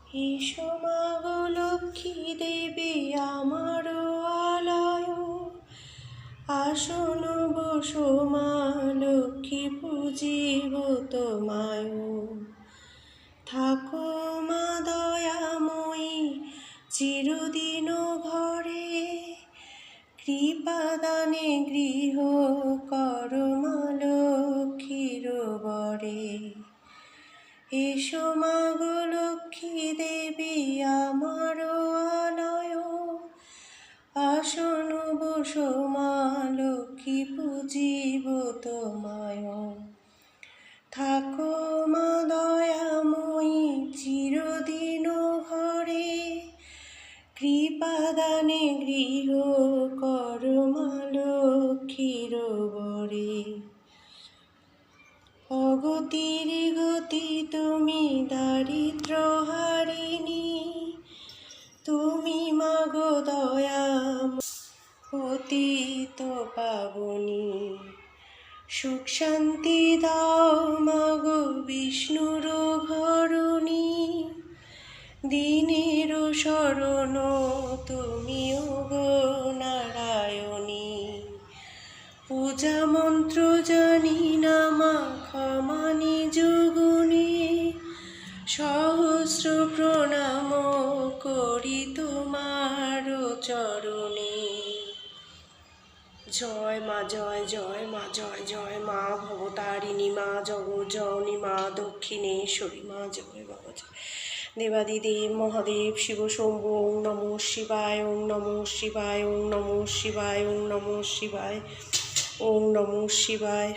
এসো মা গো লক্ষ্মী দেবী আমার আলয়, আসন বসো মা লক্ষ্মী পুজিব তোমায়। থাকো মা দয়াময়ী চিরদিন ঘরে, কৃপাদানে গৃহ কর মা লক্ষ্মীর বরে। এসো মা গো লক্ষ্মী দেবী আমার আলয়, আসন বসো মা লক্ষ্মী পুজিব তোমায়। থাকো মা দয়াময়ী চিরদিন ঘরে, কৃপাদানে গৃহ কর মা লক্ষ্মীর বরে। অগতির গতি তুমি দারিদ্র হারিণী, তুমি মাগো দয়া পতিত পাবনী। সুখ শান্তি দাও মাগো বিষ্ণুর ঘরণী, দিনের শরণ তুমি ওগো নারায়ণী। পূজা মন্ত্র জানি না মা ক্ষমা নিজ গুণে, সহস্র প্রণাম করি তোমার চরণে। জয় মা জয় জয় মা জয় জয় মা ভবতারিণী মা জগজ্জননী মা দক্ষিণেশ্বরী মা জয় বাবা জয়। দেবাদিদেব মহাদেব শিব শম্ভু ওং নমঃ শিবায় ওং নমঃ শিবায় ওং নমঃ শিবায় ওং নমঃ শিবায় ওং নমঃ শিবায়।